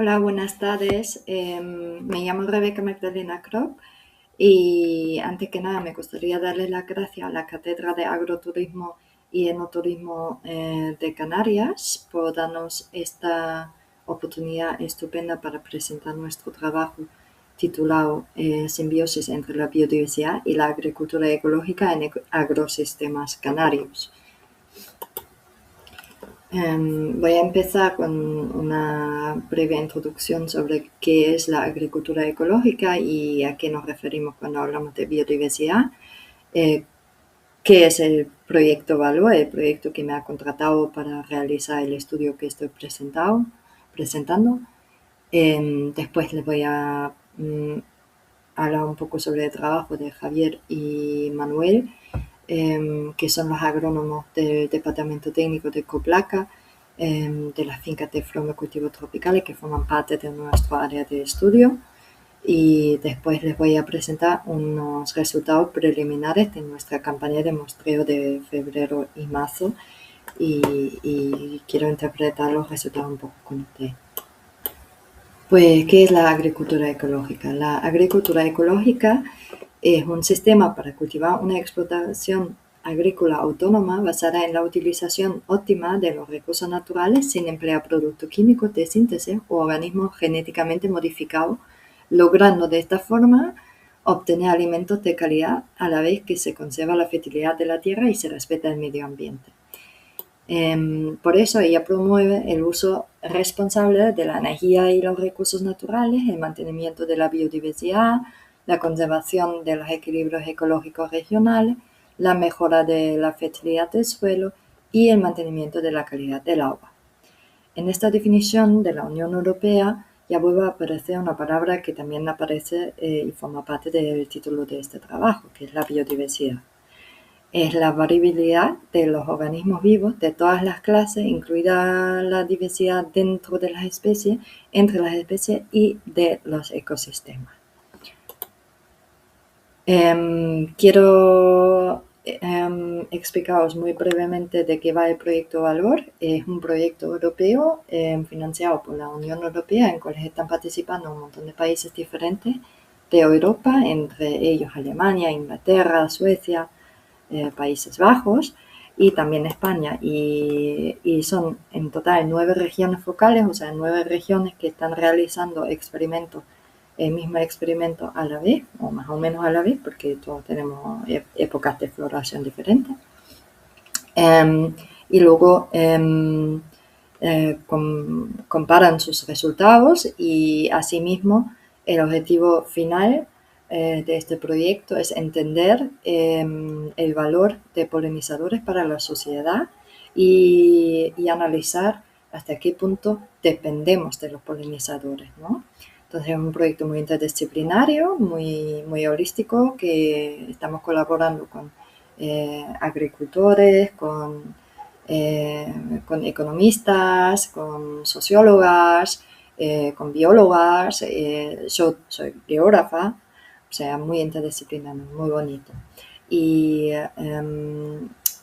Hola, buenas tardes. Me llamo Rebeca Magdalena Krop y antes que nada me gustaría darle las gracias a la Cátedra de Agroturismo y Enoturismo de Canarias por darnos esta oportunidad estupenda para presentar nuestro trabajo titulado Simbiosis entre la biodiversidad y la agricultura ecológica en agrosistemas canarios. Voy a empezar con una breve introducción sobre qué es la agricultura ecológica y a qué nos referimos cuando hablamos de biodiversidad. ¿Qué es el proyecto Valor, el proyecto que me ha contratado para realizar el estudio que estoy presentando? Después les voy a hablar un poco sobre el trabajo de Javier y Manuel, que son los agrónomos del Departamento Técnico de Coplaca, de las fincas de flomocultivos tropicales que forman parte de nuestro área de estudio. Y después les voy a presentar unos resultados preliminares de nuestra campaña de muestreo de febrero y marzo y quiero interpretar los resultados un poco con ustedes. Pues, ¿qué es la agricultura ecológica? La agricultura ecológica es un sistema para cultivar una explotación agrícola autónoma basada en la utilización óptima de los recursos naturales sin emplear productos químicos de síntesis o organismos genéticamente modificados, logrando de esta forma obtener alimentos de calidad a la vez que se conserva la fertilidad de la tierra y se respeta el medio ambiente. Por eso ella promueve el uso responsable de la energía y los recursos naturales, el mantenimiento de la biodiversidad, la conservación de los equilibrios ecológicos regionales, la mejora de la fertilidad del suelo y el mantenimiento de la calidad del agua. En esta definición de la Unión Europea ya vuelve a aparecer una palabra que también aparece y forma parte del título de este trabajo, que es la biodiversidad. Es la variabilidad de los organismos vivos de todas las clases, incluida la diversidad dentro de las especies, entre las especies y de los ecosistemas. Quiero explicaros muy brevemente de qué va el proyecto Valor. Es un proyecto europeo financiado por la Unión Europea, en el cual están participando un montón de países diferentes de Europa, entre ellos Alemania, Inglaterra, Suecia, Países Bajos y también España, y son en total 9 regiones focales, o sea, 9 regiones que están realizando experimentos, el mismo experimento a la vez, o más o menos a la vez, porque todos tenemos épocas de floración diferentes. Y luego comparan sus resultados y asimismo el objetivo final de este proyecto es entender el valor de polinizadores para la sociedad y analizar hasta qué punto dependemos de los polinizadores, ¿no? Entonces es un proyecto muy interdisciplinario, muy holístico, que estamos colaborando con agricultores, con economistas, con sociólogas, con biólogas. Yo soy biógrafa, o sea, muy interdisciplinario, muy bonito. Y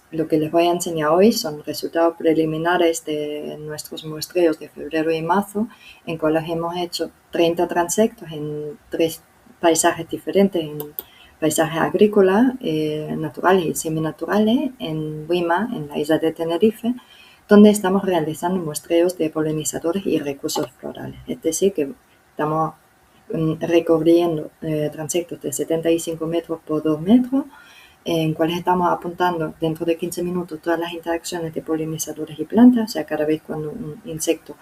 lo que les voy a enseñar hoy son resultados preliminares de nuestros muestreos de febrero y marzo, en cuales hemos hecho 30 transectos en 3 paisajes diferentes, en paisajes agrícolas, naturales y seminaturales, en Wima, en la isla de Tenerife, donde estamos realizando muestreos de polinizadores y recursos florales. Es decir, que estamos recorriendo transectos de 75 metros por 2 metros, en cuales estamos apuntando dentro de 15 minutos todas las interacciones de polinizadores y plantas, o sea, cada vez cuando un insecto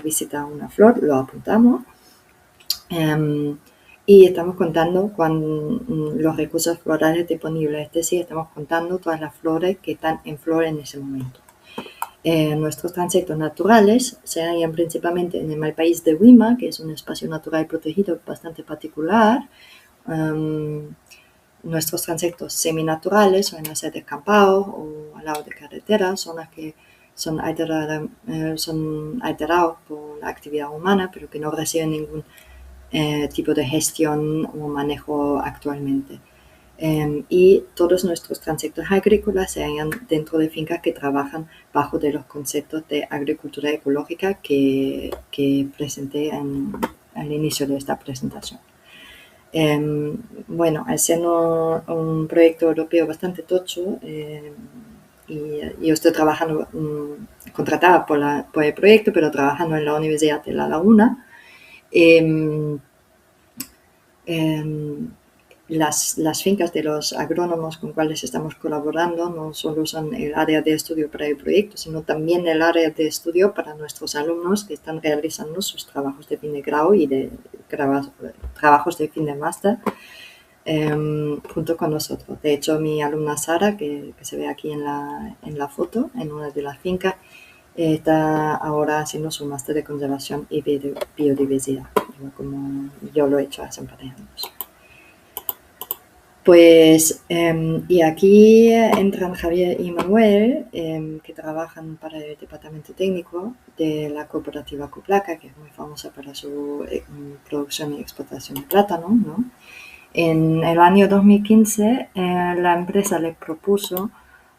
visita una flor, lo apuntamos. Y estamos contando los recursos florales disponibles, es decir, estamos contando todas las flores que están en flor en ese momento. Nuestros transectos naturales se hallan principalmente en el malpaís de Wima, que es un espacio natural protegido bastante particular. Nuestros transectos seminaturales suelen ser descampados o al lado de carreteras, zonas que son alterados por la actividad humana, pero que no reciben ningún tipo de gestión o manejo actualmente. y todos nuestros transectos agrícolas se hallan dentro de fincas que trabajan bajo de los conceptos de agricultura ecológica que presenté al inicio de esta presentación. Bueno, al ser un proyecto europeo bastante tocho, y yo estoy trabajando, contratada por el proyecto, pero trabajando en la Universidad de La Laguna. Las fincas de los agrónomos con cuales estamos colaborando no solo son el área de estudio para el proyecto, sino también el área de estudio para nuestros alumnos que están realizando sus trabajos de fin de grado y de trabajos de fin de máster junto con nosotros. De hecho, mi alumna Sara, que se ve aquí en la foto, en una de las fincas, está ahora haciendo su máster de conservación y biodiversidad, como yo lo he hecho hace un par de años. Pues, y aquí entran Javier y Manuel, que trabajan para el departamento técnico de la cooperativa Coplaca, que es muy famosa para su producción y exportación de plátano, ¿no? En el año 2015, la empresa les propuso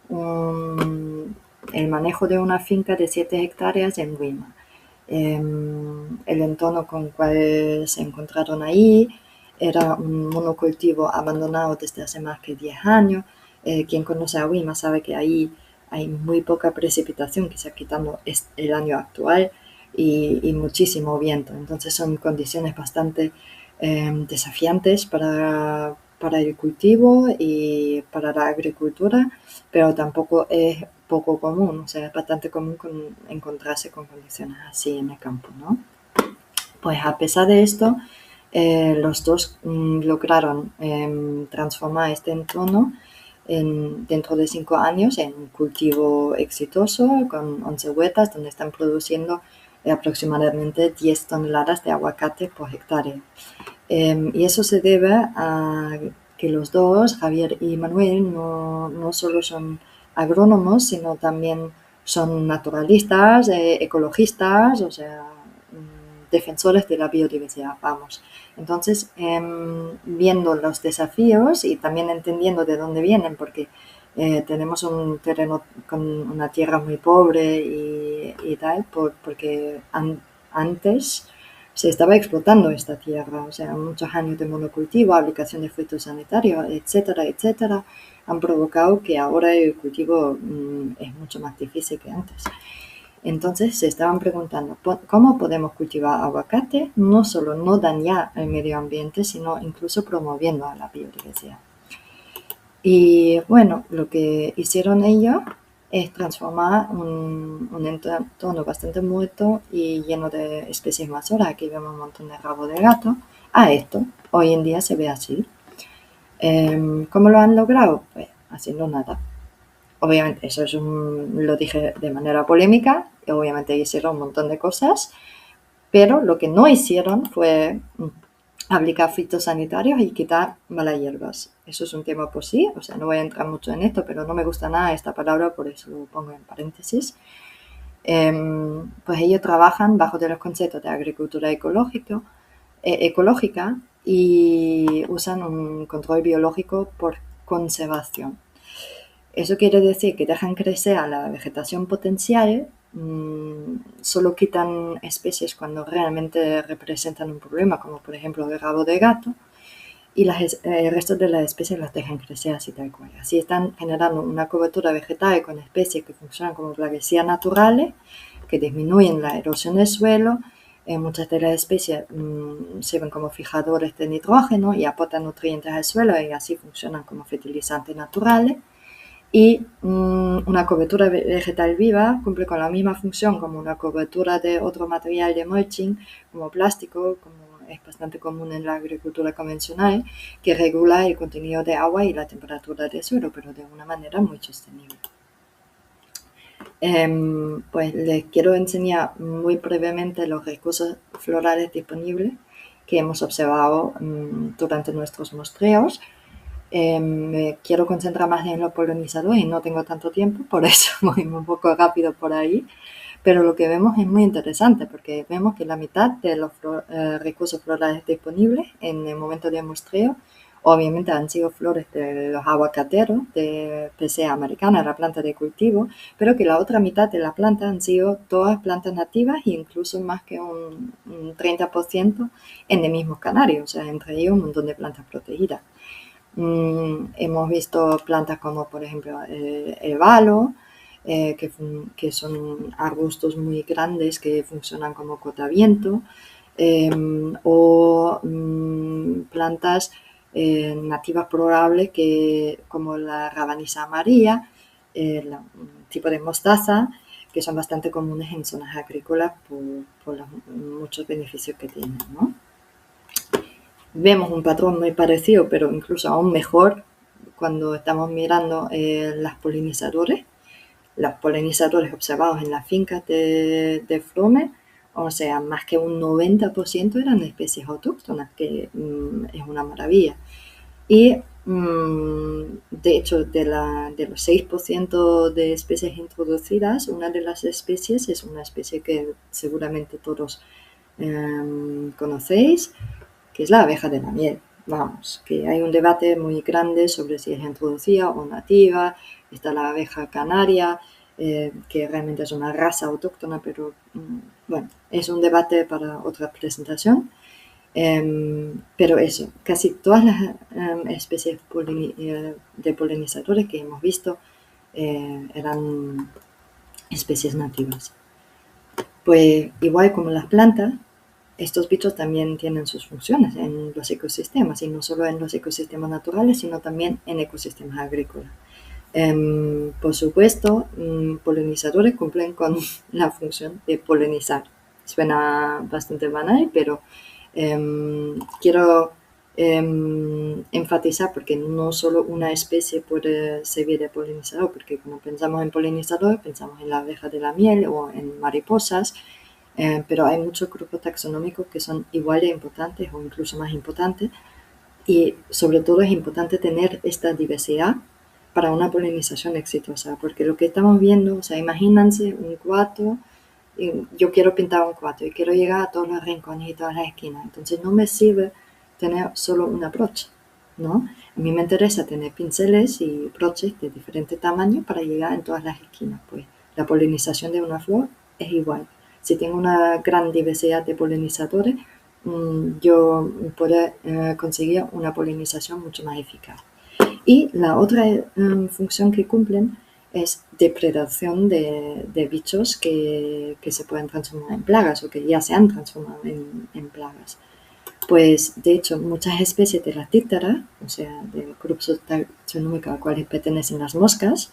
el manejo de una finca de 7 hectáreas en Huima. El entorno con el cual se encontraron ahí era un monocultivo abandonado desde hace más de 10 años. Quien conoce a Huima sabe que ahí hay muy poca precipitación, quizás quitando el año actual, y muchísimo viento. Entonces son condiciones bastante desafiantes para el cultivo y para la agricultura, pero tampoco es poco común, o sea, es bastante común encontrarse con condiciones así en el campo, ¿no? Pues a pesar de esto, los dos lograron transformar este entorno dentro de 5 años en un cultivo exitoso con 11 huertas donde están produciendo aproximadamente 10 toneladas de aguacate por hectárea. Y eso se debe a que los dos, Javier y Manuel, no solo son agrónomos, sino también son naturalistas, ecologistas, o sea, defensores de la biodiversidad, vamos. Entonces, viendo los desafíos y también entendiendo de dónde vienen, porque tenemos un terreno con una tierra muy pobre y tal, porque antes se estaba explotando esta tierra, o sea, muchos años de monocultivo, aplicación de fitosanitarios, etcétera, etcétera, han provocado que ahora el cultivo es mucho más difícil que antes. Entonces se estaban preguntando, ¿cómo podemos cultivar aguacate? No solo no dañar el medio ambiente, sino incluso promoviendo a la biodiversidad. Y bueno, lo que hicieron ellos es transformar un entorno bastante muerto y lleno de especies invasoras, aquí vemos un montón de rabo de gato, a esto. Hoy en día se ve así. ¿Cómo lo han logrado? Pues haciendo nada. Obviamente, eso lo dije de manera polémica, y obviamente hicieron un montón de cosas, pero lo que no hicieron fue aplicar fitosanitarios y quitar malas hierbas. Eso es un tema por sí, o sea, no voy a entrar mucho en esto, pero no me gusta nada esta palabra, por eso lo pongo en paréntesis. Pues ellos trabajan bajo de los conceptos de agricultura ecológica y usan un control biológico por conservación. Eso quiere decir que dejan crecer a la vegetación potencial, solo quitan especies cuando realmente representan un problema, como por ejemplo el rabo de gato, y el resto de las especies las dejan crecer así tal cual. Así están generando una cobertura vegetal con especies que funcionan como plaguicidas naturales, que disminuyen la erosión del suelo. Muchas de las especies sirven como fijadores de nitrógeno y aportan nutrientes al suelo y así funcionan como fertilizantes naturales. Y una cobertura vegetal viva cumple con la misma función como una cobertura de otro material de mulching, como plástico, como es bastante común en la agricultura convencional, que regula el contenido de agua y la temperatura del suelo, pero de una manera muy sostenible. Pues les quiero enseñar muy brevemente los recursos florales disponibles que hemos observado durante nuestros muestreos. Me quiero concentrar más en los polinizadores y no tengo tanto tiempo, por eso voy un poco rápido por ahí. Pero lo que vemos es muy interesante porque vemos que la mitad de los recursos florales disponibles en el momento de muestreo obviamente han sido flores de los aguacateros, de Picea americana, la planta de cultivo, pero que la otra mitad de la planta han sido todas plantas nativas e incluso más que un 30% endemismos canarios, o sea, entre ellos un montón de plantas protegidas. Hemos visto plantas como, por ejemplo, el balo, que son arbustos muy grandes que funcionan como cortaviento, o plantas nativas probables como la rabanisa amarilla, un tipo de mostaza, que son bastante comunes en zonas agrícolas por los muchos beneficios que tienen, ¿no? Vemos un patrón muy parecido, pero incluso aún mejor cuando estamos mirando los polinizadores observados en las fincas de Frome, o sea, más que un 90% eran especies autóctonas, que es una maravilla. Y de hecho, de los 6% de especies introducidas, una de las especies es una especie que seguramente todos conocéis, que es la abeja de la miel. Vamos, que hay un debate muy grande sobre si es introducida o nativa. Está la abeja canaria, que realmente es una raza autóctona, pero bueno, es un debate para otra presentación. Pero eso, casi todas las especies de polinizadores que hemos visto eran especies nativas. Pues igual como las plantas, estos bichos también tienen sus funciones en los ecosistemas, y no solo en los ecosistemas naturales, sino también en ecosistemas agrícolas. Por supuesto, polinizadores cumplen con la función de polinizar. Suena bastante banal, pero quiero enfatizar, porque no solo una especie puede servir de polinizador, porque cuando pensamos en polinizador pensamos en la abeja de la miel o en mariposas, pero hay muchos grupos taxonómicos que son igual de importantes o incluso más importantes, y sobre todo es importante tener esta diversidad para una polinización exitosa, porque lo que estamos viendo, o sea, imagínense un cuarto, yo quiero pintar un cuarto y quiero llegar a todos los rincones y todas las esquinas, entonces no me sirve tener solo una brocha, ¿no? A mí me interesa tener pinceles y broches de diferentes tamaños para llegar en todas las esquinas. Pues la polinización de una flor es igual. Si tengo una gran diversidad de polinizadores, yo puedo conseguir una polinización mucho más eficaz. Y la otra función que cumplen es depredación de bichos que se pueden transformar en plagas o que ya se han transformado en plagas. Pues de hecho muchas especies de la típtera, o sea, del grupo taxonómico al cual pertenecen las moscas,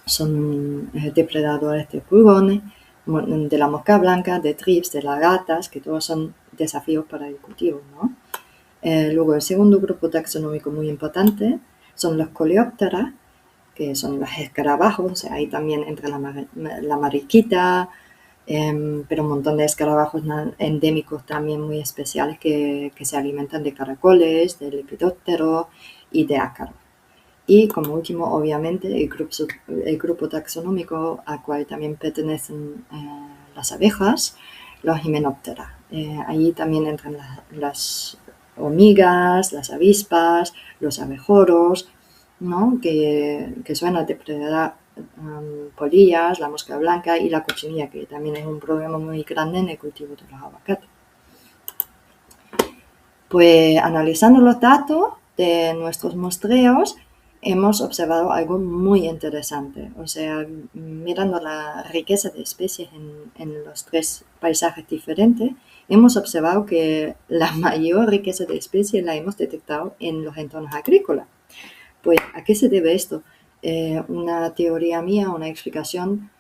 son depredadores de pulgones, de la mosca blanca, de trips, de lagartas, que todos son desafíos para el cultivo, ¿no? Luego el segundo grupo taxonómico muy importante son los coleóptera, que son los escarabajos, o sea, ahí también entra la mariquita, pero un montón de escarabajos endémicos también muy especiales que se alimentan de caracoles, de lepidópteros y de ácaros. Y como último, obviamente, el grupo taxonómico al cual también pertenecen las abejas, los himenóptera. Allí también entran las hormigas, las avispas, los abejoros, ¿no? que suelen depredar polillas, la mosca blanca y la cochinilla, que también es un problema muy grande en el cultivo de los aguacates. Pues analizando los datos de nuestros muestreos, hemos observado algo muy interesante. O sea, mirando la riqueza de especies en los tres paisajes diferentes, hemos observado que la mayor riqueza de especies la hemos detectado en los entornos agrícolas. Pues, ¿a qué se debe esto? Una teoría mía, una explicación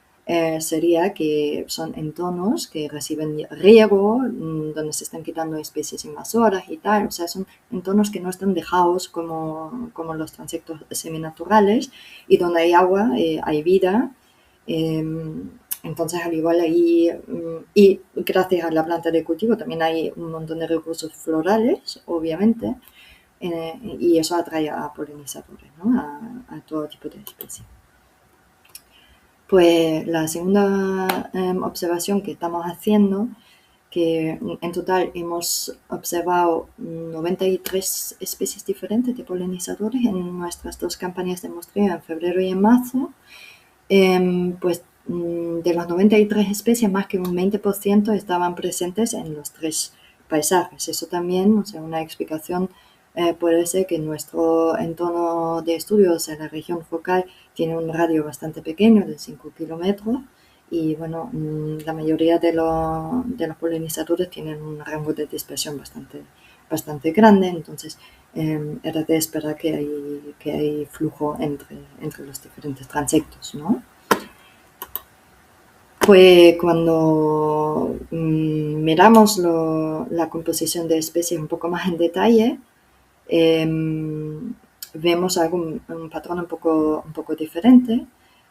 sería que son entornos que reciben riego, donde se están quitando especies invasoras y tal. O sea, son entornos que no están dejados como los transectos seminaturales, y donde hay agua, hay vida. Entonces, al igual ahí, y gracias a la planta de cultivo, también hay un montón de recursos florales, obviamente. Y eso atrae a polinizadores, ¿no? a todo tipo de especies. Pues la segunda observación que estamos haciendo que en total hemos observado 93 especies diferentes de polinizadores en nuestras 2 campañas de muestreo en febrero y en marzo. Pues de las 93 especies, más que un 20% estaban presentes en los 3 paisajes. Eso también, o sea, una explicación puede ser que nuestro entorno de estudios en la región focal tiene un radio bastante pequeño, de 5 kilómetros, y bueno, la mayoría de los polinizadores tienen un rango de dispersión bastante grande, entonces era de esperar que hay flujo entre los diferentes transectos, ¿no? Pues cuando miramos la composición de especies un poco más en detalle, vemos un patrón un poco diferente.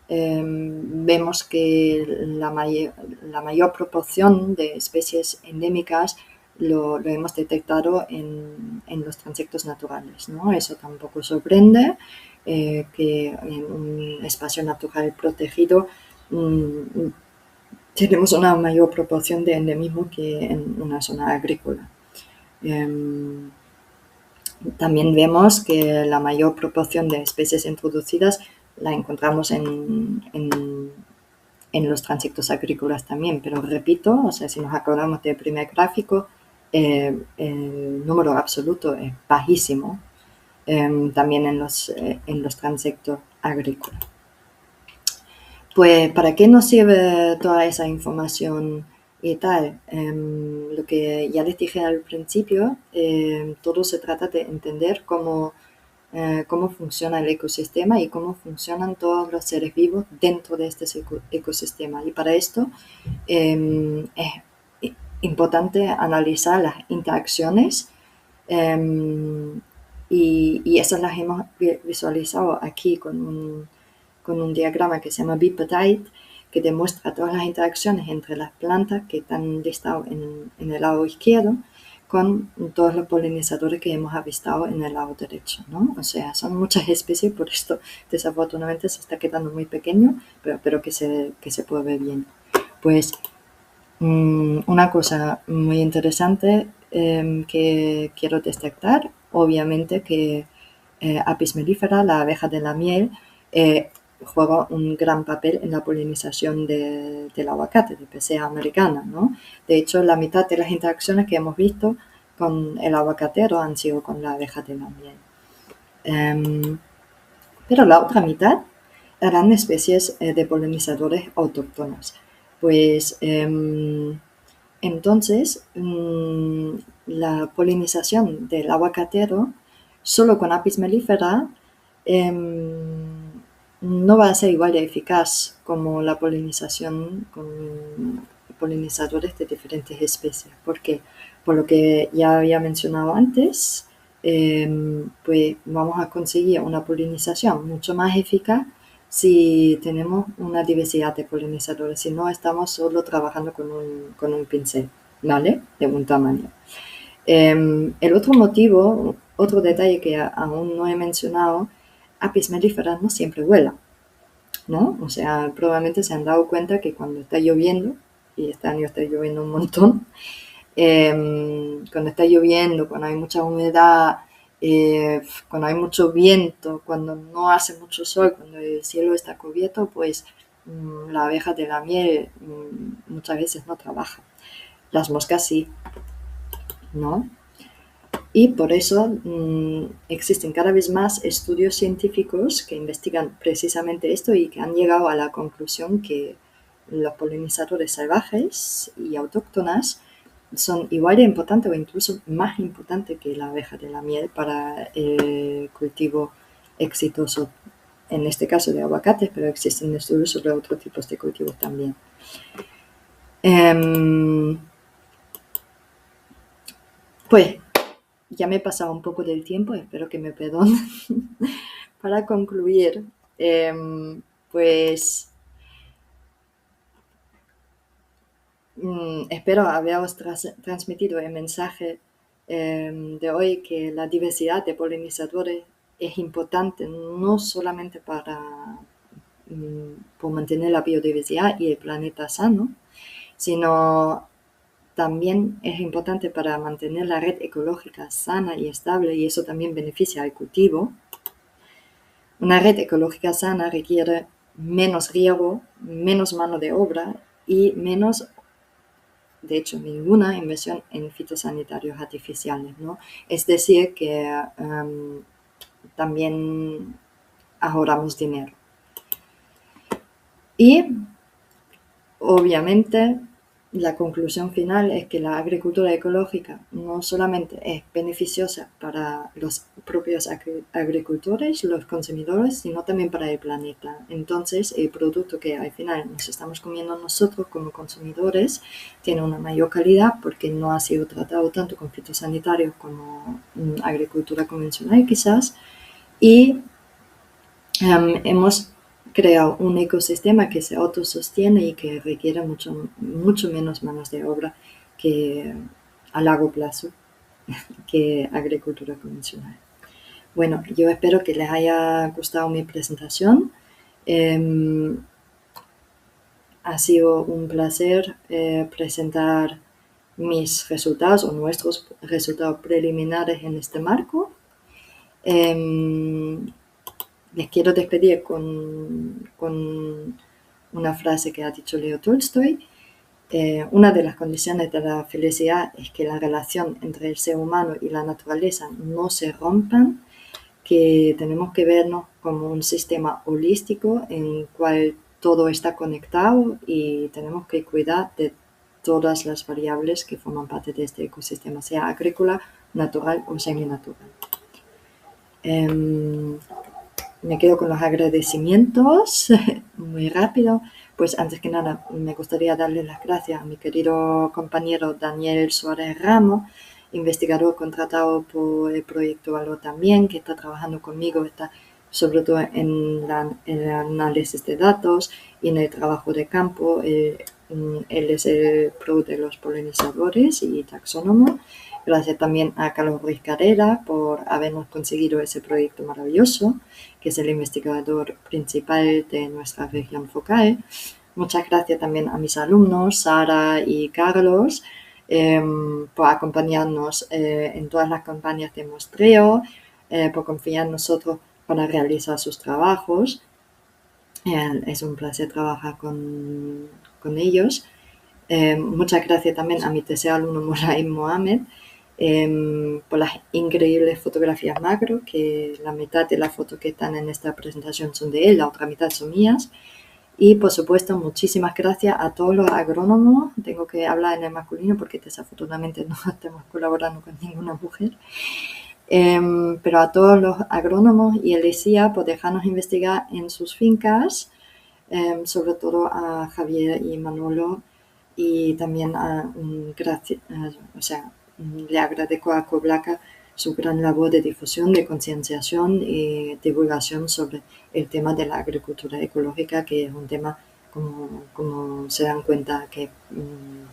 Vemos que la mayor proporción de especies endémicas lo hemos detectado en los transectos naturales, ¿no? Eso tampoco sorprende, que en un espacio natural protegido tenemos una mayor proporción de endemismo que en una zona agrícola. También vemos que la mayor proporción de especies introducidas la encontramos en los transectos agrícolas también, pero repito, o sea, si nos acordamos del primer gráfico, el número absoluto es bajísimo, también en los transectos agrícolas. Pues, ¿para qué nos sirve toda esa información y tal? Lo que ya les dije al principio, todo se trata de entender cómo funciona el ecosistema y cómo funcionan todos los seres vivos dentro de este ecosistema. Y para esto es importante analizar las interacciones y esas las hemos visualizado aquí con un diagrama que se llama bipartite, que demuestra todas las interacciones entre las plantas que están listadas en el lado izquierdo con todos los polinizadores que hemos avistado en el lado derecho, ¿no? O sea, son muchas especies, por esto desafortunadamente se está quedando muy pequeño, pero que se puede ver bien. Pues una cosa muy interesante que quiero destacar, obviamente que Apis mellifera, la abeja de la miel, juega un gran papel en la polinización del aguacate, de Picea americana, ¿no? De hecho, la mitad de las interacciones que hemos visto con el aguacatero han sido con la abeja de la miel. Pero la otra mitad eran especies de polinizadores autóctonas. Pues entonces la polinización del aguacatero solo con Apis mellifera no va a ser igual de eficaz como la polinización con polinizadores de diferentes especies. ¿Por qué? Por lo que ya había mencionado antes, pues vamos a conseguir una polinización mucho más eficaz si tenemos una diversidad de polinizadores, si no estamos solo trabajando con un pincel, ¿vale? De un tamaño. El otro motivo, otro detalle que aún no he mencionado, Apis mellifera no siempre vuela, ¿no? O sea, probablemente se han dado cuenta que cuando está lloviendo, y este año está lloviendo un montón, cuando está lloviendo, cuando hay mucha humedad, cuando hay mucho viento, cuando no hace mucho sol, cuando el cielo está cubierto, pues la abeja de la miel muchas veces no trabaja. Las moscas sí, ¿no? Y por eso existen cada vez más estudios científicos que investigan precisamente esto y que han llegado a la conclusión que los polinizadores salvajes y autóctonas son igual de importantes o incluso más importantes que la abeja de la miel para el cultivo exitoso, en este caso de aguacates, pero existen estudios sobre otros tipos de cultivos también. Pues ya me he pasado un poco del tiempo, espero que me perdonen. Para concluir, pues espero haberos transmitido el mensaje de hoy, que la diversidad de polinizadores es importante no solamente por mantener la biodiversidad y el planeta sano, sino también es importante para mantener la red ecológica sana y estable, y eso también beneficia al cultivo. Una red ecológica sana requiere menos riego, menos mano de obra y menos, de hecho, ninguna inversión en fitosanitarios artificiales, ¿no? Es decir, que también ahorramos dinero. Y, obviamente, la conclusión final es que la agricultura ecológica no solamente es beneficiosa para los propios agricultores, los consumidores, sino también para el planeta. Entonces, el producto que al final nos estamos comiendo nosotros como consumidores tiene una mayor calidad porque no ha sido tratado tanto con fitosanitarios como agricultura convencional quizás, y hemos creado un ecosistema que se autosostiene y que requiere mucho menos manos de obra que a largo plazo que agricultura convencional. Bueno, yo espero que les haya gustado mi presentación. Ha sido un placer presentar mis resultados o nuestros resultados preliminares en este marco. Les quiero despedir con una frase que ha dicho Leo Tolstoy. Una de las condiciones de la felicidad es que la relación entre el ser humano y la naturaleza no se rompan, que tenemos que vernos como un sistema holístico en el cual todo está conectado y tenemos que cuidar de todas las variables que forman parte de este ecosistema, sea agrícola, natural o seminatural. Me quedo con los agradecimientos muy rápido. Pues antes que nada me gustaría darle las gracias a mi querido compañero Daniel Suárez Ramos, investigador contratado por el Proyecto Valor también, que está trabajando conmigo, está sobre todo en el análisis de datos y en el trabajo de campo. Él es el pro de los polinizadores y taxónomo. Gracias también a Carlos Ruiz Carrera por habernos conseguido ese proyecto maravilloso, que es el investigador principal de nuestra región focal. Muchas gracias también a mis alumnos, Sara y Carlos, por acompañarnos en todas las campañas de muestreo, por confiar en nosotros para realizar sus trabajos. Es un placer trabajar con ellos. Muchas gracias también a mi tercer alumno, Moraim Mohamed, por las increíbles fotografías macro, que la mitad de las fotos que están en esta presentación son de él, la otra mitad son mías. Y, por supuesto, muchísimas gracias a todos los agrónomos. Tengo que hablar en el masculino porque desafortunadamente no estamos colaborando con ninguna mujer. Pero a todos los agrónomos y el ICIA por dejarnos investigar en sus fincas, sobre todo a Javier y Manolo, y también le agradezco a Coblaca su gran labor de difusión, de concienciación y divulgación sobre el tema de la agricultura ecológica, que es un tema, como se dan cuenta, que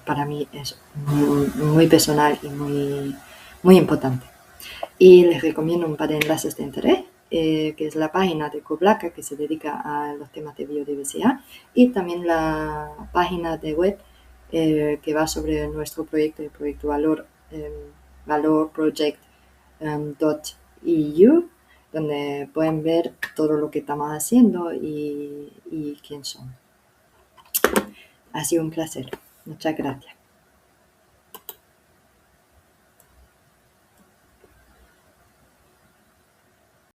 para mí es muy personal y muy importante. Y les recomiendo un par de enlaces de interés, que es la página de Coblaca, que se dedica a los temas de biodiversidad, y también la página de web que va sobre nuestro proyecto, el proyecto Valor, valorproject.eu, donde pueden ver todo lo que estamos haciendo y quién son. Ha sido un placer. Muchas gracias.